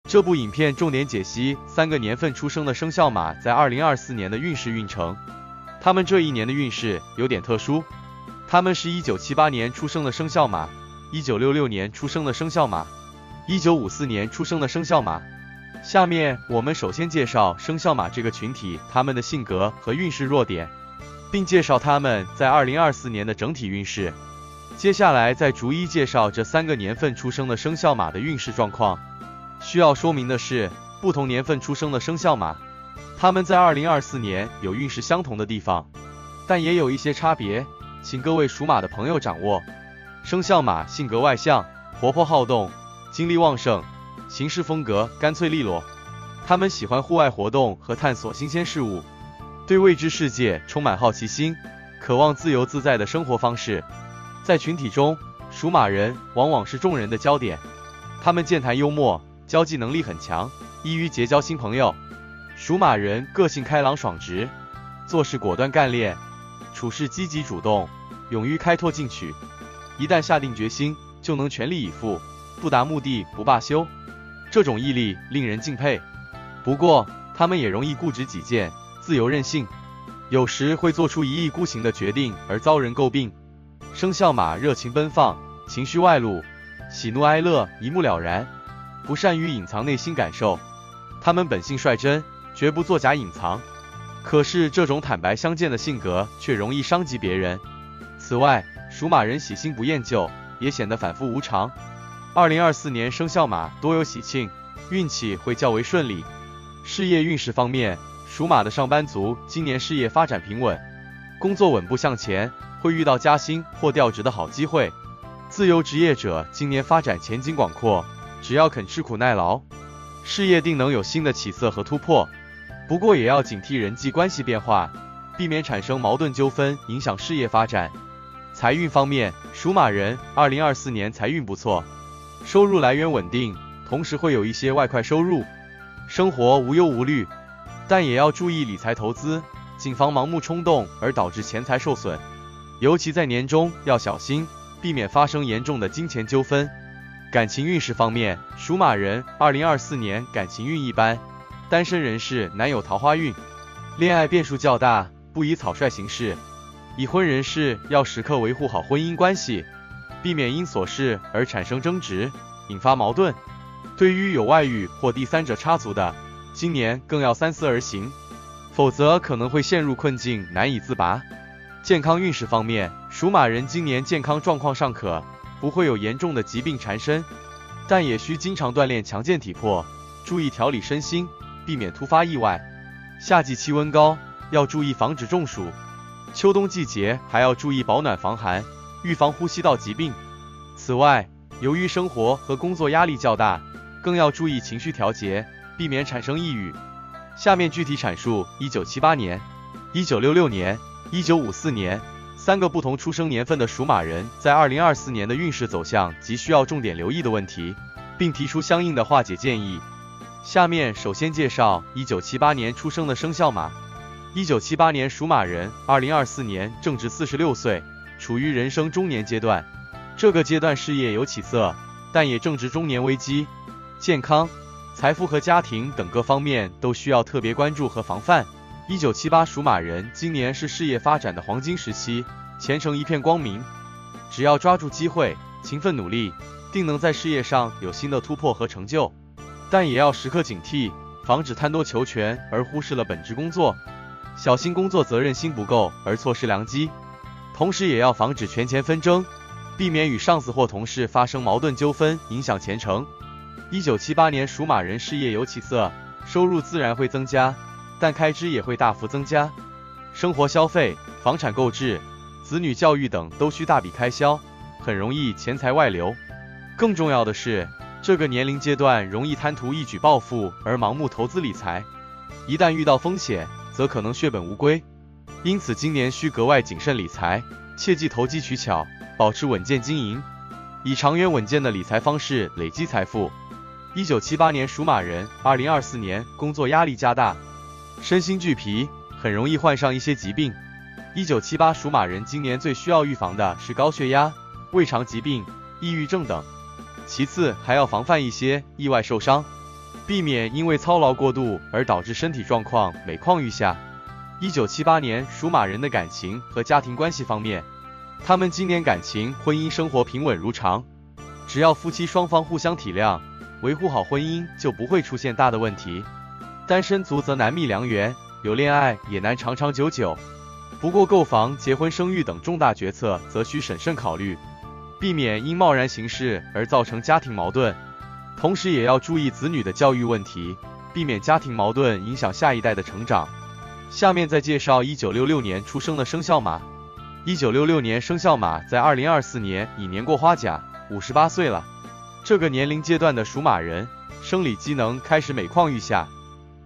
这部影片重点解析3个年份出生的生肖马在2024年的运势运程。他们这一年的运势有点特殊，他们是1978年出生的生肖马，1966年出生的生肖马，1954年出生的生肖马。下面我们首先介绍生肖马这个群体他们的性格和运势弱点，并介绍他们在2024年的整体运势。接下来再逐一介绍这3个年份出生的生肖马的运势状况。需要说明的是，不同年份出生的生肖马，他们在2024年有运势相同的地方，但也有一些差别，请各位属马的朋友掌握。生肖马性格外向，活泼好动，精力旺盛，行事风格干脆利落。他们喜欢户外活动和探索新鲜事物，对未知世界充满好奇心，渴望自由自在的生活方式。在群体中，属马人往往是众人的焦点，他们健谈幽默，交际能力很强，易于结交新朋友。属马人个性开朗爽直，做事果断干练，处事积极主动，勇于开拓进取。一旦下定决心，就能全力以赴，不达目的不罢休。这种毅力令人敬佩。不过，他们也容易固执己见，自由任性，有时会做出一意孤行的决定而遭人诟病。生肖马热情奔放，情绪外露，喜怒哀乐一目了然，不善于隐藏内心感受。他们本性率真，绝不作假隐藏。可是这种坦白相见的性格却容易伤及别人。此外，属马人喜新不厌旧，也显得反复无常。2024年生肖马多有喜庆，运气会较为顺利。事业运势方面，属马的上班族今年事业发展平稳，工作稳步向前，会遇到加薪或调职的好机会。自由职业者今年发展前景广阔，只要肯吃苦耐劳，事业定能有新的起色和突破。不过也要警惕人际关系变化，避免产生矛盾纠纷，影响事业发展。财运方面，属马人2024年财运不错，收入来源稳定，同时会有一些外快收入，生活无忧无虑。但也要注意理财投资，谨防盲目冲动而导致钱财受损。尤其在年中要小心，避免发生严重的金钱纠纷。感情运势方面，属马人2024年感情运一般，单身人士难有桃花运，恋爱变数较大，不宜草率行事。已婚人士要时刻维护好婚姻关系，避免因琐事而产生争执，引发矛盾。对于有外遇或第三者插足的，今年更要三思而行，否则可能会陷入困境，难以自拔。健康运势方面，属马人今年健康状况尚可，不会有严重的疾病缠身，但也需经常锻炼强健体魄，注意调理身心，避免突发意外。夏季气温高，要注意防止中暑。秋冬季节还要注意保暖防寒，预防呼吸道疾病。此外，由于生活和工作压力较大，更要注意情绪调节，避免产生抑郁。下面具体阐述1978年、1966年、1954年3个不同出生年份的属马人在2024年的运势走向及需要重点留意的问题，并提出相应的化解建议。下面首先介绍1978年出生的生肖马。1978年属马人2024年正值46岁，处于人生中年阶段。这个阶段事业有起色，但也正值中年危机，健康、财富和家庭等各方面都需要特别关注和防范。1978属马人今年是事业发展的黄金时期，前程一片光明。只要抓住机会，勤奋努力，定能在事业上有新的突破和成就。但也要时刻警惕，防止贪多求全而忽视了本职工作，小心工作责任心不够而错失良机。同时也要防止权钱纷争，避免与上司或同事发生矛盾纠纷，影响前程。1978年属马人事业有起色，收入自然会增加，但开支也会大幅增加。生活消费、房产购置、子女教育等都需大笔开销，很容易钱财外流。更重要的是，这个年龄阶段容易贪图一举暴富而盲目投资理财，一旦遇到风险，则可能血本无归。因此今年需格外谨慎理财，切忌投机取巧，保持稳健经营，以长远稳健的理财方式累积财富。1978年属马人2024年工作压力加大，身心俱疲，很容易患上一些疾病。1978属马人今年最需要预防的是高血压、胃肠疾病、抑郁症等，其次还要防范一些意外受伤。避免因为操劳过度而导致身体状况每况愈下。1978年属马人的感情和家庭关系方面，他们今年感情婚姻生活平稳如常，只要夫妻双方互相体谅，维护好婚姻就不会出现大的问题。单身族则难觅良缘，有恋爱也难长长久久。不过购房、结婚、生育等重大决策则需审慎考虑，避免因贸然行事而造成家庭矛盾。同时也要注意子女的教育问题，避免家庭矛盾影响下一代的成长。下面再介绍1966年出生的生肖马。1966年生肖马在2024年已年过花甲，58岁了。这个年龄阶段的属马人，生理机能开始每况愈下，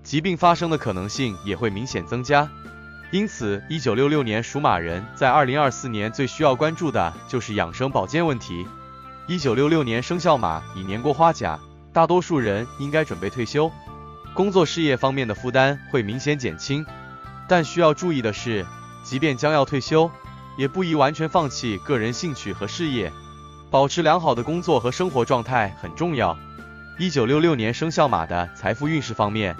疾病发生的可能性也会明显增加。因此，1966年属马人在2024年最需要关注的就是养生保健问题。1966年生肖马已年过花甲，大多数人应该准备退休，工作事业方面的负担会明显减轻。但需要注意的是，即便将要退休，也不宜完全放弃个人兴趣和事业，保持良好的工作和生活状态很重要。1966年生肖马的财富运势方面，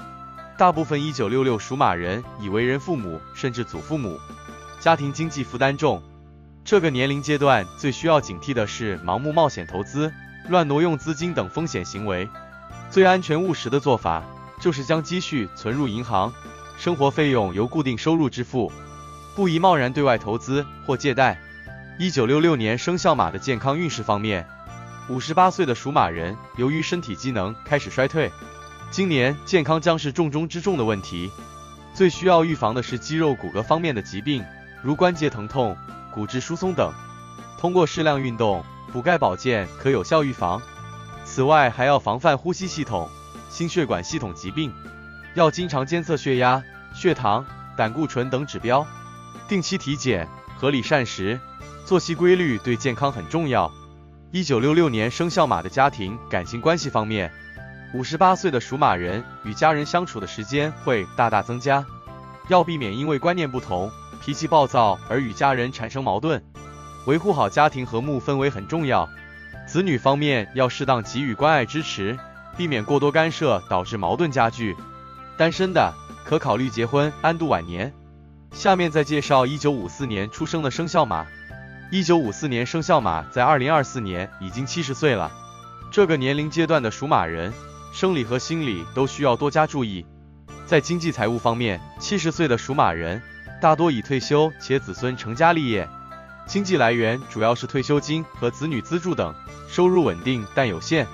大部分1966属马人已为人父母甚至祖父母，家庭经济负担重。这个年龄阶段最需要警惕的是盲目冒险投资、乱挪用资金等风险行为。最安全务实的做法就是将积蓄存入银行，生活费用由固定收入支付，不宜贸然对外投资或借贷。1966年生肖马的健康运势方面，58岁的属马人由于身体机能开始衰退，今年健康将是重中之重的问题。最需要预防的是肌肉骨骼方面的疾病，如关节疼痛、骨质疏松等。通过适量运动、补钙保健可有效预防。此外还要防范呼吸系统、心血管系统疾病，要经常监测血压、血糖、胆固醇等指标，定期体检，合理膳食，作息规律对健康很重要。1966年生肖马的家庭感情关系方面，58岁的属马人与家人相处的时间会大大增加，要避免因为观念不同、脾气暴躁而与家人产生矛盾，维护好家庭和睦氛围很重要。子女方面要适当给予关爱支持，避免过多干涉导致矛盾加剧。单身的可考虑结婚安度晚年。下面再介绍1954年出生的生肖马。1954年生肖马在2024年已经70岁了。这个年龄阶段的属马人，生理和心理都需要多加注意。在经济财务方面，70岁的属马人大多已退休且子孙成家立业，经济来源主要是退休金和子女资助等，收入稳定但有限。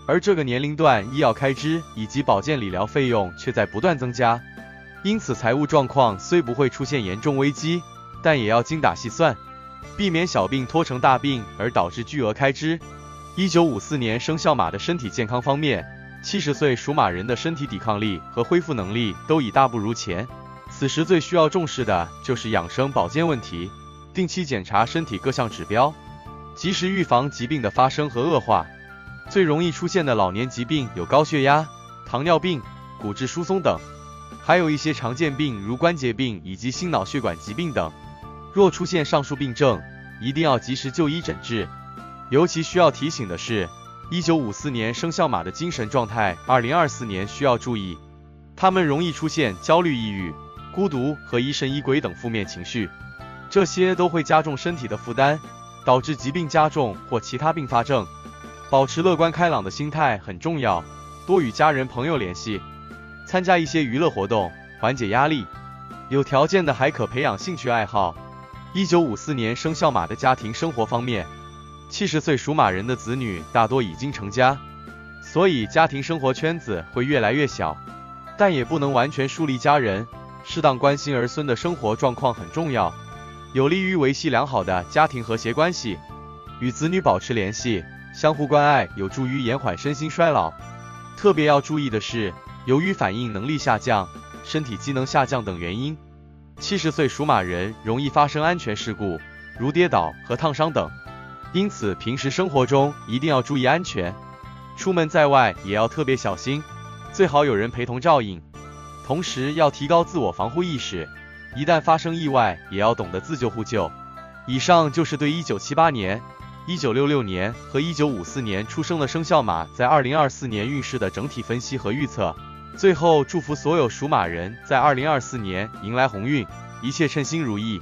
而这个年龄段医药开支以及保健理疗费用却在不断增加，因此财务状况虽不会出现严重危机，但也要精打细算，避免小病拖成大病而导致巨额开支。1954年生肖马的身体健康方面，70岁属马人的身体抵抗力和恢复能力都已大不如前，此时最需要重视的就是养生保健问题，定期检查身体各项指标，及时预防疾病的发生和恶化。最容易出现的老年疾病有高血压、糖尿病、骨质疏松等，还有一些常见病如关节病以及心脑血管疾病等。若出现上述病症，一定要及时就医诊治。尤其需要提醒的是，1954年生肖马的精神状态2024年需要注意，他们容易出现焦虑、抑郁、孤独和疑神疑鬼等负面情绪，这些都会加重身体的负担，导致疾病加重或其他并发症。保持乐观开朗的心态很重要，多与家人朋友联系，参加一些娱乐活动，缓解压力。有条件的还可培养兴趣爱好。1954年生肖马的家庭生活方面，70岁属马人的子女大多已经成家，所以家庭生活圈子会越来越小，但也不能完全疏离家人，适当关心儿孙的生活状况很重要，有利于维系良好的家庭和谐关系。与子女保持联系，相互关爱有助于延缓身心衰老。特别要注意的是，由于反应能力下降、身体机能下降等原因，70岁属马人容易发生安全事故，如跌倒和烫伤等。因此平时生活中一定要注意安全，出门在外也要特别小心，最好有人陪同照应。同时要提高自我防护意识，一旦发生意外也要懂得自救互救。以上就是对1978年1966年和1954年出生的生肖马在2024年运势的整体分析和预测。最后祝福所有属马人在2024年迎来鸿运，一切称心如意。